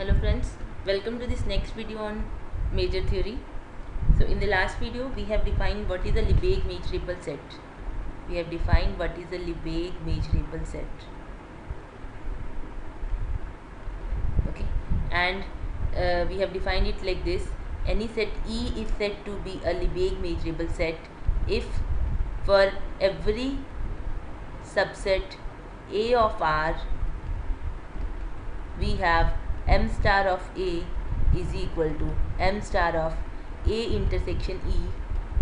Hello friends, welcome to this next video on major theory. So in the last video we have defined what is a Lebesgue measurable set. We have defined what is a Lebesgue measurable set. Okay, and we have defined it like this. Any set E is said to be a Lebesgue measurable set if for every subset A of R we have m star of A is equal to m star of A intersection E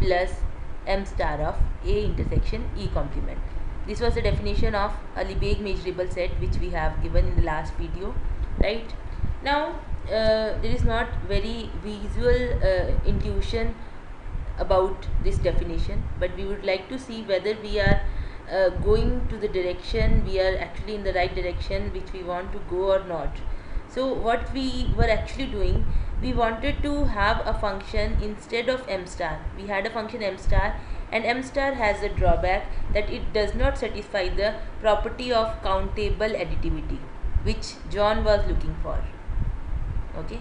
plus m star of A intersection E complement. This was the definition of a Lebesgue measurable set which we have given in the last video, right? Now there is not very visual intuition about this definition, but we would like to see whether we are going to the direction, we are actually in the right direction which we want to go or not. So what we were actually doing, we wanted to have a function instead of m star. We had a function m star, and m star has a drawback that it does not satisfy the property of countable additivity which John was looking for. Okay,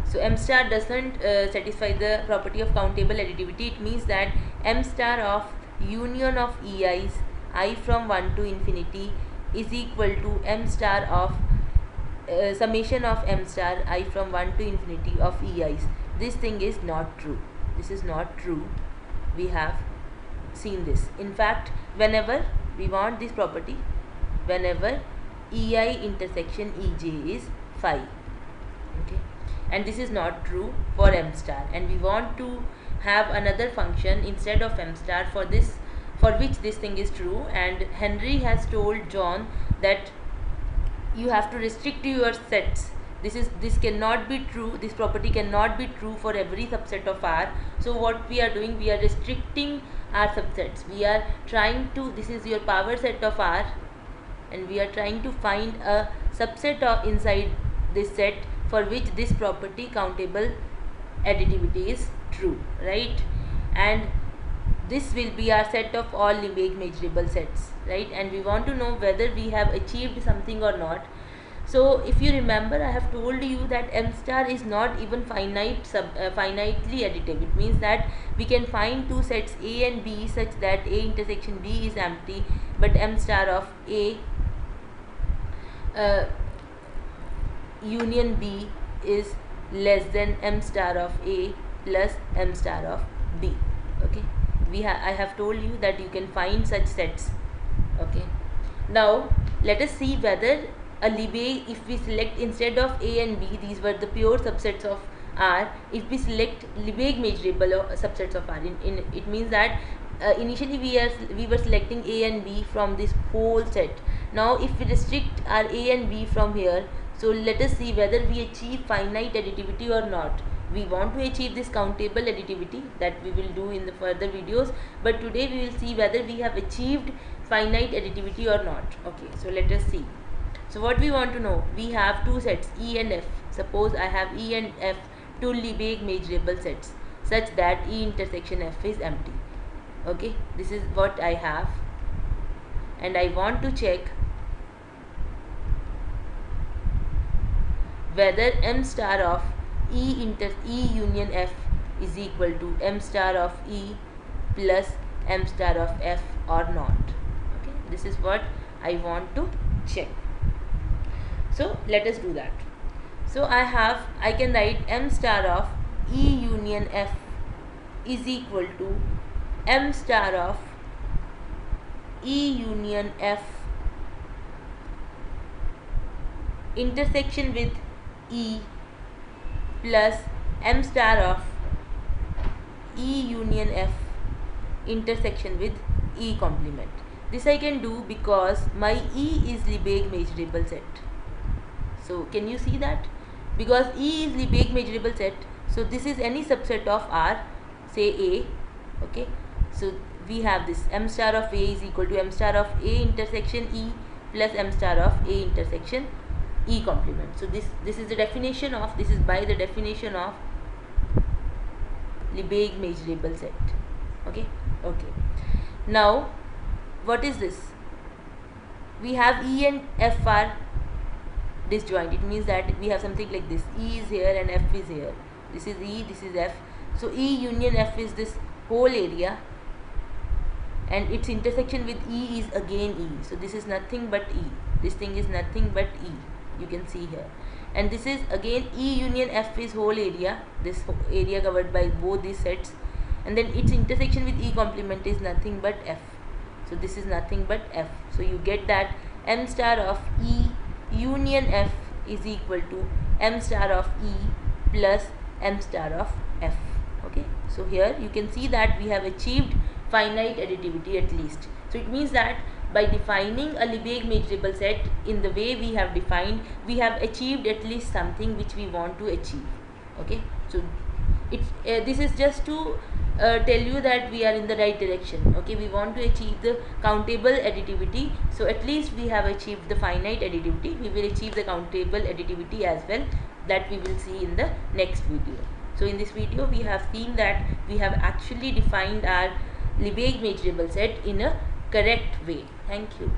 so m star doesn't satisfy the property of countable additivity. It means that m star of union of ei's I from 1 to infinity is equal to m star of summation of m star I from 1 to infinity of ei's. This thing is not true. This is not true. We have seen this. In fact, whenever we want this property, whenever ei intersection ej is phi, okay, and this is not true for m star, and we want to have another function instead of m star for this, for which this thing is true. And Henry has told John that you have to restrict to your sets. This cannot be true, this property cannot be true for every subset of R. So what we are doing, we are restricting our subsets. We are trying to, this is your power set of R, and we are trying to find a subset of inside this set for which this property countable additivity is true, right? And this will be our set of all Lebesgue measurable sets, right? And we want to know whether we have achieved something or not. So if you remember, I have told you that m star is not even finitely additive. It means that we can find two sets A and B such that A intersection B is empty, but m star of A union B is less than m star of A plus m star of B. Okay, I have told you that you can find such sets. Okay, now let us see whether a Lebesgue, if we select instead of A and B, these were the pure subsets of R, if we select Lebesgue measurable subsets of R, it means that initially we were selecting A and B from this whole set. Now if we restrict our A and B from here, so let us see whether we achieve finite additivity or not. We want to achieve this countable additivity, that we will do in the further videos, but today we will see whether we have achieved finite additivity or not. Okay, so let us see. So what we want to know, we have two sets E and F. Suppose I have E and F, two Lebesgue measurable sets such that E intersection F is empty. Okay, this is what I have, and I want to check whether m star of E union F is equal to m star of E plus m star of F or not. Okay, this is what I want to check. So let us do that. So I can write m star of E union F is equal to m star of E union F intersection with E plus m star of E union F intersection with E complement. This I can do because my E is Lebesgue measurable set. So can you see that? Because E is Lebesgue measurable set, so this is any subset of R, say A. Okay, so we have this m star of A is equal to m star of A intersection E plus m star of A intersection E complement. So this is the definition of, this is by the definition of Lebesgue measurable set. Okay, okay. Now what is this? We have E and F are disjoint. It means that we have something like this: E is here and F is here. This is E, this is F. So E union F is this whole area, and its intersection with E is again E. So this is nothing but E. This thing is nothing but E. You can see here. And this is again E union F is whole area, this area covered by both these sets, and then its intersection with E complement is nothing but F. So this is nothing but F. So you get that M star of E union F is equal to M star of E plus M star of F. Okay, so here you can see that we have achieved finite additivity at least. So it means that by defining a Lebesgue measurable set in the way we have defined, we have achieved at least something which we want to achieve. Okay, so it's this is just to tell you that we are in the right direction. Okay, we want to achieve the countable additivity, so at least we have achieved the finite additivity. We will achieve the countable additivity as well, that we will see in the next video. So in this video we have seen that we have actually defined our Lebesgue measurable set in a correct way. Thank you.